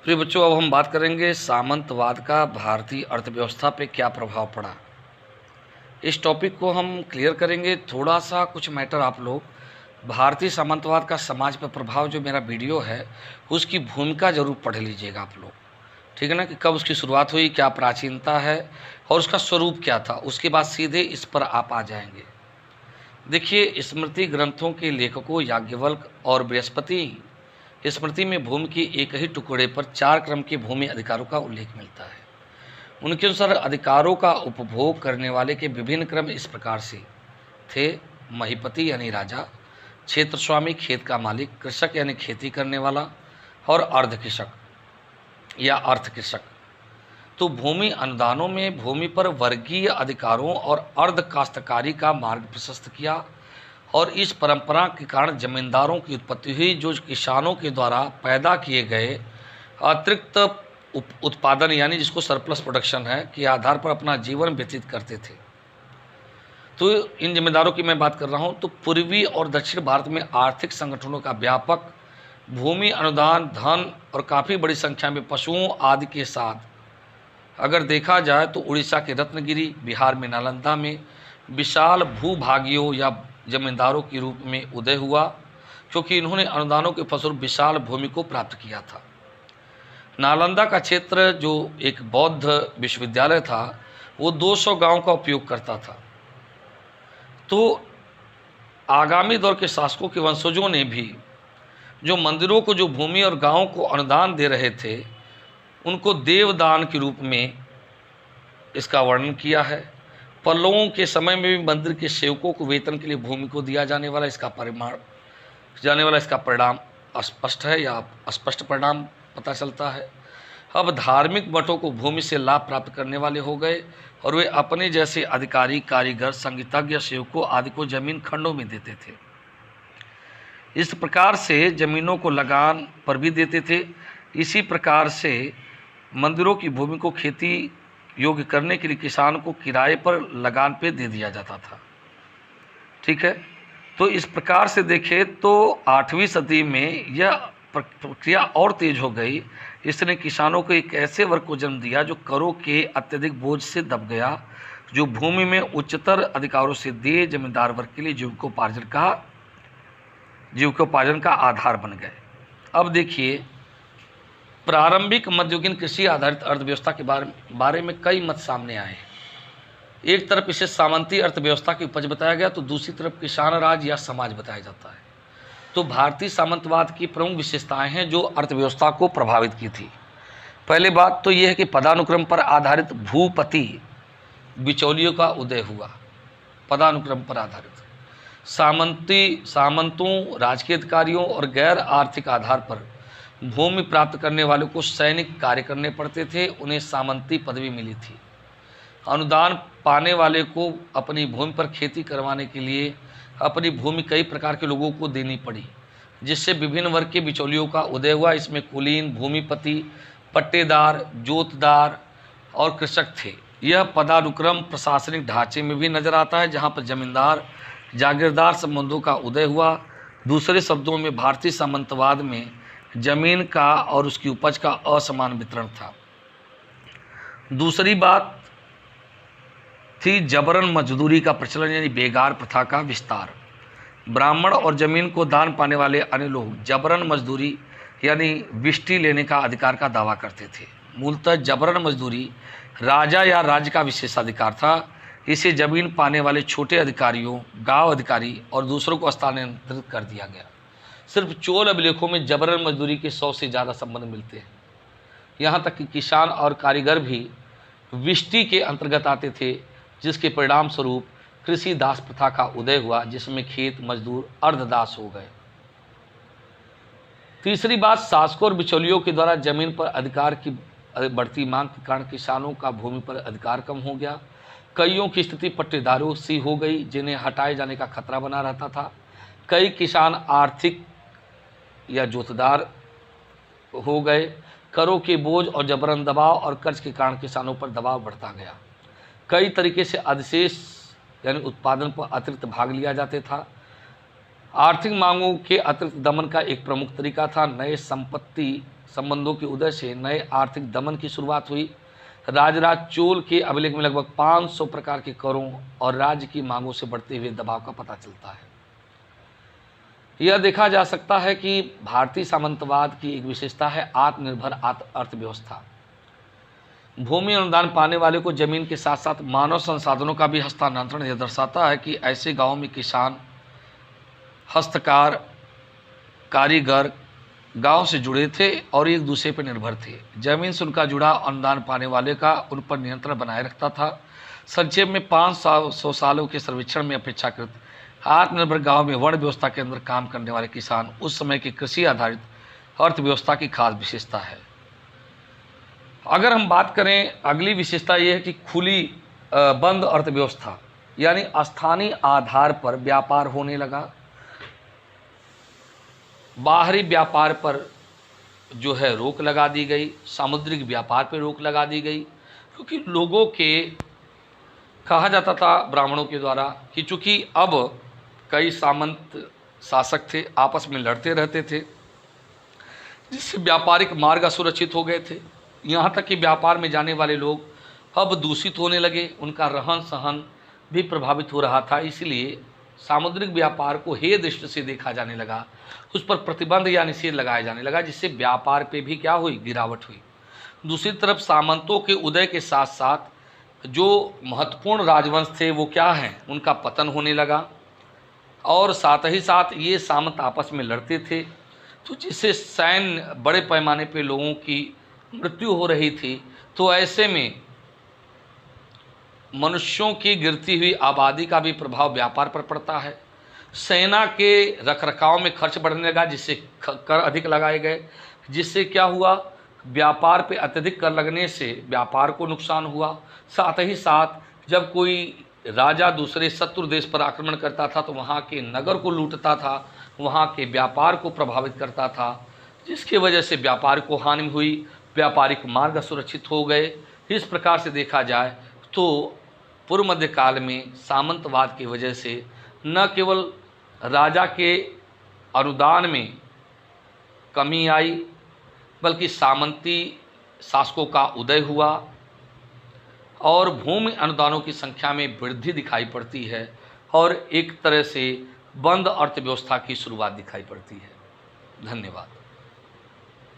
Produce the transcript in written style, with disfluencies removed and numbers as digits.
प्रिय बच्चों, अब हम बात करेंगे सामंतवाद का भारतीय अर्थव्यवस्था पे क्या प्रभाव पड़ा। इस टॉपिक को हम क्लियर करेंगे। थोड़ा सा कुछ मैटर आप लोग भारतीय सामंतवाद का समाज पर प्रभाव, जो मेरा वीडियो है उसकी भूमिका जरूर पढ़ लीजिएगा आप लोग, ठीक है ना, कि कब उसकी शुरुआत हुई, क्या प्राचीनता है और उसका स्वरूप क्या था। उसके बाद सीधे इस पर आप आ जाएंगे। देखिए, स्मृति ग्रंथों के लेखकों याज्ञवल्क्य और बृहस्पति स्मृति में भूमि के एक ही टुकड़े पर 4 क्रम के भूमि अधिकारों का उल्लेख मिलता है। उनके अनुसार अधिकारों का उपभोग करने वाले के विभिन्न क्रम इस प्रकार से थे: महीपति यानी राजा, क्षेत्र स्वामी खेत का मालिक, कृषक यानी खेती करने वाला, और अर्ध कृषक या अर्थ कृषक। तो भूमि अनुदानों में भूमि पर वर्गीय अधिकारों और अर्ध काश्तकारी का मार्ग प्रशस्त किया, और इस परंपरा के कारण जमींदारों की उत्पत्ति हुई, जो किसानों के द्वारा पैदा किए गए अतिरिक्त उत्पादन यानी जिसको सरप्लस प्रोडक्शन है के आधार पर अपना जीवन व्यतीत करते थे। तो इन जमींदारों की मैं बात कर रहा हूँ। तो पूर्वी और दक्षिण भारत में आर्थिक संगठनों का व्यापक भूमि अनुदान, धन और काफ़ी बड़ी संख्या में पशुओं आदि के साथ अगर देखा जाए तो उड़ीसा के रत्नगिरी, बिहार में नालंदा में विशाल भूभागियों या जमींदारों के रूप में उदय हुआ, क्योंकि इन्होंने अनुदानों के फलस्वरूप विशाल भूमि को प्राप्त किया था। नालंदा का क्षेत्र जो एक बौद्ध विश्वविद्यालय था, वो 200 गांव का उपयोग करता था। तो आगामी दौर के शासकों के वंशजों ने भी जो मंदिरों को, जो भूमि और गांवों को अनुदान दे रहे थे, उनको देवदान के रूप में इसका वर्णन किया है। पल्लवों के समय में भी मंदिर के सेवकों को वेतन के लिए भूमि को दिया जाने वाला इसका परिणाम अस्पष्ट है या अस्पष्ट परिणाम पता चलता है। अब धार्मिक मठों को भूमि से लाभ प्राप्त करने वाले हो गए, और वे अपने जैसे अधिकारी, कारीगर, संगीतज्ञ, सेवकों आदि को जमीन खंडों में देते थे। इस प्रकार से जमीनों को लगान पर भी देते थे। इसी प्रकार से मंदिरों की भूमि को खेती योग्य करने के लिए किसान को किराए पर लगान पे दे दिया जाता था, ठीक है। तो इस प्रकार से देखें तो 8वीं सदी में यह प्रक्रिया और तेज हो गई। इसने किसानों को एक ऐसे वर्ग को जन्म दिया जो करों के अत्यधिक बोझ से दब गया, जो भूमि में उच्चतर अधिकारों से दिए जमींदार वर्ग के लिए जीविकोपार्जन का आधार बन गए। अब देखिए, प्रारंभिक मध्ययुगीन कृषि आधारित अर्थव्यवस्था के बारे में कई मत सामने आए। एक तरफ इसे सामंती अर्थव्यवस्था की उपज बताया गया, तो दूसरी तरफ किसान राज या समाज बताया जाता है। तो भारतीय सामंतवाद की प्रमुख विशेषताएं हैं जो अर्थव्यवस्था को प्रभावित की थी। पहली बात तो यह है कि पदानुक्रम पर आधारित भूपति बिचौलियों का उदय हुआ। पदानुक्रम पर आधारित सामंतों, राजकीय अधिकारियों और गैर आर्थिक आधार पर भूमि प्राप्त करने वालों को सैनिक कार्य करने पड़ते थे, उन्हें सामंती पदवी मिली थी। अनुदान पाने वाले को अपनी भूमि पर खेती करवाने के लिए अपनी भूमि कई प्रकार के लोगों को देनी पड़ी, जिससे विभिन्न वर्ग के बिचौलियों का उदय हुआ। इसमें कुलीन, भूमिपति, पट्टेदार, जोतदार और कृषक थे। यह पदानुक्रम प्रशासनिक ढांचे में भी नजर आता है, जहाँ पर जमींदार जागीरदार संबंधों का उदय हुआ। दूसरे शब्दों में भारतीय सामंतवाद में जमीन का और उसकी उपज का असमान वितरण था। दूसरी बात थी जबरन मजदूरी का प्रचलन, यानी बेगार प्रथा का विस्तार। ब्राह्मण और जमीन को दान पाने वाले अन्य लोग जबरन मजदूरी यानी विष्टी लेने का अधिकार का दावा करते थे। मूलतः जबरन मजदूरी राजा या राज्य का विशेषाधिकार था। इसे जमीन पाने वाले छोटे अधिकारियों, गांव अधिकारी और दूसरों को स्थानांतरित कर दिया गया। सिर्फ चोल अभिलेखों में जबरन मजदूरी के 100 से ज़्यादा संबंध मिलते हैं। यहाँ तक कि किसान और कारीगर भी विष्टी के अंतर्गत आते थे, जिसके परिणाम स्वरूप कृषि दास प्रथा का उदय हुआ, जिसमें खेत मजदूर अर्धदास हो गए। तीसरी बात, शासकों और बिचौलियों के द्वारा जमीन पर अधिकार की बढ़ती मांग के कारण किसानों का भूमि पर अधिकार कम हो गया। कईयों की स्थिति पट्टेदारों सी हो गई, जिन्हें हटाए जाने का खतरा बना रहता था। कई किसान आर्थिक या जोतदार हो गए। करों के बोझ और जबरन दबाव और कर्ज के कारण किसानों पर दबाव बढ़ता गया। कई तरीके से अधिशेष यानी उत्पादन पर अतिरिक्त भाग लिया जाता था। आर्थिक मांगों के अतिरिक्त दमन का एक प्रमुख तरीका था नए संपत्ति संबंधों के उदय से नए आर्थिक दमन की शुरुआत हुई। राजराज चोल के अभिलेख में लगभग 500 प्रकार के करों और राज्य की मांगों से बढ़ते हुए दबाव का पता चलता है। यह देखा जा सकता है कि भारतीय सामंतवाद की एक विशेषता है आत्मनिर्भर अर्थव्यवस्था। भूमि अनुदान पाने वाले को जमीन के साथ साथ मानव संसाधनों का भी हस्तांतरण यह दर्शाता है कि ऐसे गांवों में किसान, हस्तकार, कारीगर गांव से जुड़े थे और एक दूसरे पर निर्भर थे। जमीन से उनका जुड़ा अनुदान पाने वाले का उन पर नियंत्रण बनाए रखता था। संक्षेप में 500 सालों के सर्वेक्षण में अपेक्षाकृत आत्मनिर्भर गांव में वर्ण व्यवस्था के अंदर काम करने वाले किसान उस समय की कृषि आधारित अर्थव्यवस्था की खास विशेषता है। अगर हम बात करें, अगली विशेषता यह है कि खुली बंद अर्थव्यवस्था, यानी स्थानीय आधार पर व्यापार होने लगा। बाहरी व्यापार पर जो है रोक लगा दी गई, सामुद्रिक व्यापार पर रोक लगा दी गई, क्योंकि लोगों के कहा जाता था ब्राह्मणों के द्वारा कि चूंकि अब कई सामंत शासक थे, आपस में लड़ते रहते थे, जिससे व्यापारिक मार्ग असुरक्षित हो गए थे। यहाँ तक कि व्यापार में जाने वाले लोग अब दूषित होने लगे, उनका रहन सहन भी प्रभावित हो रहा था। इसलिए सामुद्रिक व्यापार को हेय दृष्टि से देखा जाने लगा, उस पर प्रतिबंध या निषेध लगाया जाने लगा, जिससे व्यापार पे भी क्या हुई, गिरावट हुई। दूसरी तरफ सामंतों के उदय के साथ साथ जो महत्वपूर्ण राजवंश थे वो क्या हैं, उनका पतन होने लगा और साथ ही साथ ये सामंत आपस में लड़ते थे, तो जिससे सैन्य बड़े पैमाने पे लोगों की मृत्यु हो रही थी। तो ऐसे में मनुष्यों की गिरती हुई आबादी का भी प्रभाव व्यापार पर पड़ता है। सेना के रखरखाव में खर्च बढ़ने लगा, जिससे कर अधिक लगाए गए, जिससे क्या हुआ, व्यापार पे अत्यधिक कर लगने से व्यापार को नुकसान हुआ। साथ ही साथ जब कोई राजा दूसरे शत्रु देश पर आक्रमण करता था तो वहाँ के नगर को लूटता था, वहाँ के व्यापार को प्रभावित करता था, जिसकी वजह से व्यापार को हानि हुई, व्यापारिक मार्ग असुरक्षित हो गए। इस प्रकार से देखा जाए तो पूर्व मध्य काल में सामंतवाद की वजह से न केवल राजा के अनुदान में कमी आई, बल्कि सामंती शासकों का उदय हुआ और भूमि अनुदानों की संख्या में वृद्धि दिखाई पड़ती है और एक तरह से बंद अर्थव्यवस्था की शुरुआत दिखाई पड़ती है। धन्यवाद।